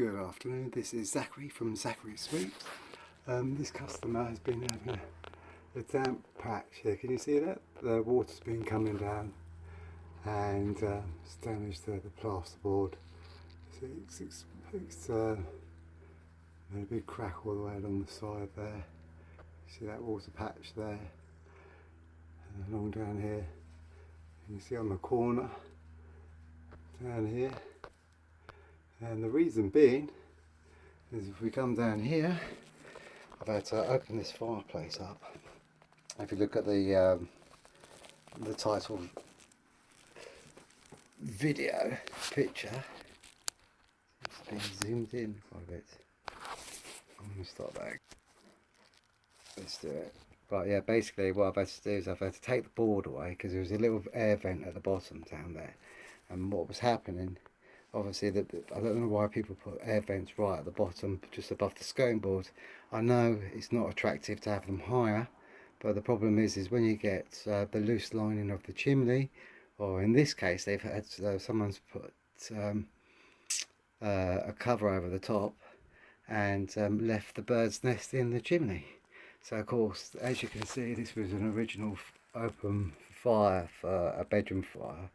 Good afternoon, this is Zachary from Zachary Sweet. This customer has been having a damp patch here. Can you see that? The water's been coming down and it's damaged the plasterboard. So it's made a big crack all the way along the side there. See that water patch there? And along down here. You can see on the corner down here. And the reason being is if we come down here, I've had to open this fireplace up. If you look at the title video picture, it's been zoomed in quite a bit. I'm going to start back. Let's do it. But yeah, basically what I've had to do is I've had to take the board away because there was a little air vent at the bottom down there. And what was happening, obviously, I don't know why people put air vents right at the bottom, just above the skirting board. I know it's not attractive to have them higher, but the problem is when you get the loose lining of the chimney, or in this case, they've had someone's put a cover over the top and left the bird's nest in the chimney. So of course, as you can see, this was an original open fire for a bedroom fire,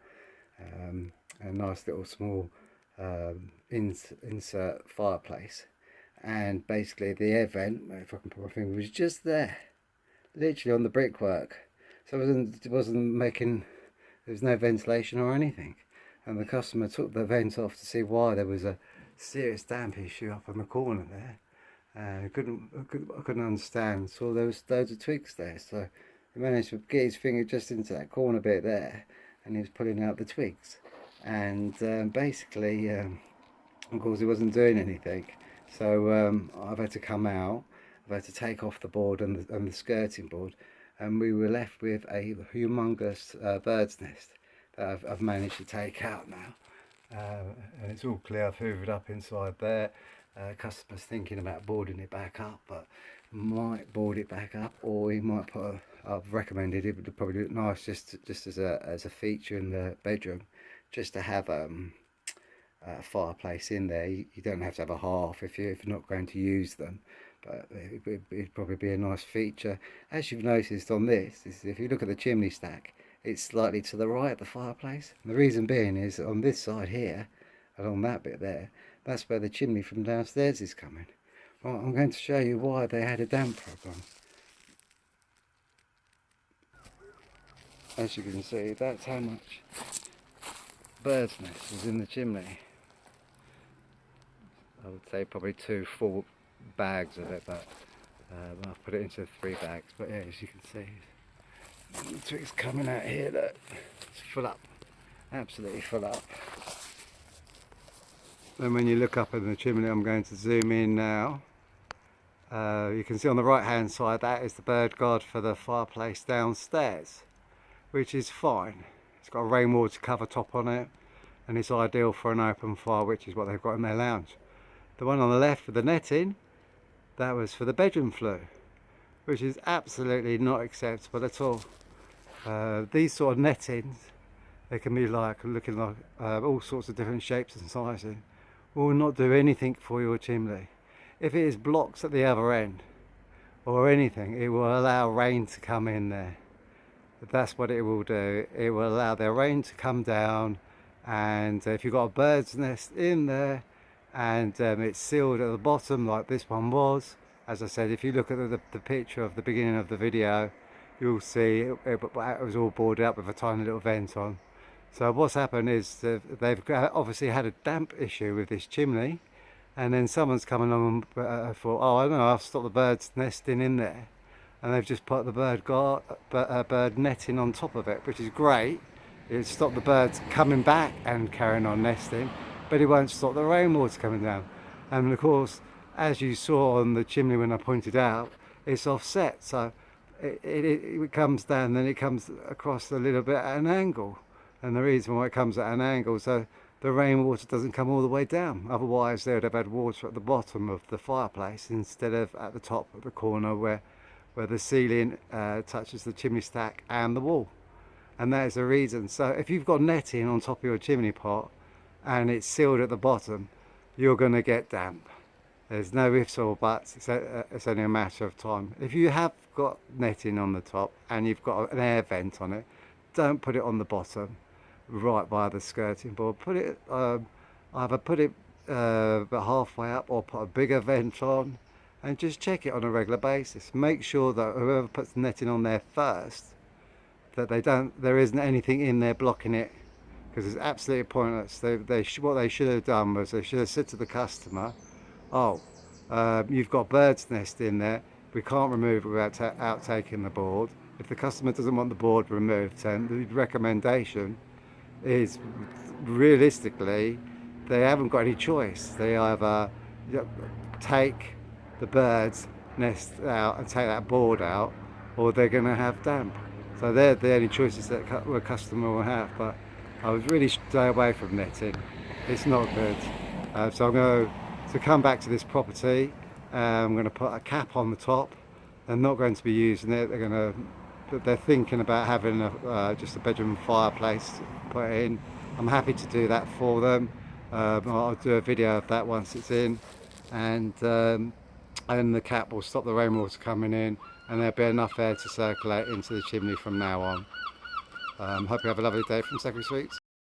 a nice little small insert fireplace, and basically the air vent, if I can put my finger, was just there, literally on the brickwork. So it wasn't making, there was no ventilation or anything, and the customer took the vent off to see why there was a serious damp issue up on the corner there. I couldn't understand. So there was loads of twigs there, so he managed to get his finger just into that corner bit there, and he was pulling out the twigs. And basically, of course, he wasn't doing anything. So I've had to come out. I've had to take off the board and the skirting board, and we were left with a humongous bird's nest that I've managed to take out now. And it's all clear. I've hoovered up inside there. Customers thinking about boarding it back up, but might board it back up, or he might put I've recommended it would probably look nice just as a feature in the bedroom, just to have a fireplace in there. You don't have to have a half if you're not going to use them, but it'd probably be a nice feature. As you've noticed on this, is if you look at the chimney stack, it's slightly to the right of the fireplace. And the reason being is on this side here, along that bit there, that's where the chimney from downstairs is coming. Well, I'm going to show you why they had a damp problem. As you can see, that's how much bird's nest was in the chimney. I would say probably 2 full bags of it, but I've put it into 3 bags. But yeah, as you can see, the twigs coming out here, look, it's full up, absolutely full up. And when you look up in the chimney, I'm going to zoom in now. You can see on the right hand side, that is the bird guard for the fireplace downstairs, which is fine. It's got a rainwater cover top on it, and it's ideal for an open fire, which is what they've got in their lounge. The one on the left with the netting, that was for the bedroom flue, which is absolutely not acceptable at all. These sort of nettings, they can be like looking like all sorts of different shapes and sizes, will not do anything for your chimney. If it is blocks at the other end or anything, it will allow rain to come in there. That's what it will do. It will allow the rain to come down, and if you've got a bird's nest in there and it's sealed at the bottom like this one was, as I said, if you look at the picture of the beginning of the video, you'll see it was all boarded up with a tiny little vent on. So what's happened is they've obviously had a damp issue with this chimney, and then someone's come along and thought, oh, I don't know, I'll stop the birds nesting in there, and they've just put the bird netting on top of it, which is great. It'll stop the birds coming back and carrying on nesting, but it won't stop the rainwater coming down. And of course, as you saw on the chimney when I pointed out, it's offset, so it comes down, then it comes across a little bit at an angle. And the reason why it comes at an angle, so the rainwater doesn't come all the way down. Otherwise they would have had water at the bottom of the fireplace instead of at the top of the corner where the ceiling touches the chimney stack and the wall. And that is the reason. So if you've got netting on top of your chimney pot and it's sealed at the bottom, you're going to get damp. There's no ifs or buts, it's only a matter of time. If you have got netting on the top and you've got an air vent on it, don't put it on the bottom right by the skirting board. Put it, either put it about halfway up or put a bigger vent on, and just check it on a regular basis. Make sure that whoever puts netting on there first, that there isn't anything in there blocking it, because it's absolutely pointless. What they should have done was they should have said to the customer, oh, you've got bird's nest in there, we can't remove it without taking the board. If the customer doesn't want the board removed, then the recommendation is, realistically, they haven't got any choice. They either take the bird's nest out and take that board out, or they're going to have damp. So they're the only choices that a customer will have. But I would really stay away from netting. It's not good. So I'm going to come back to this property. I'm going to put a cap on the top. They're not going to be using it. They're thinking about having just a bedroom fireplace put in. I'm happy to do that for them. I'll do a video of that once it's in, and the cap will stop the rainwater coming in, and there'll be enough air to circulate into the chimney from now on. Hope you have a lovely day from Second Sweets.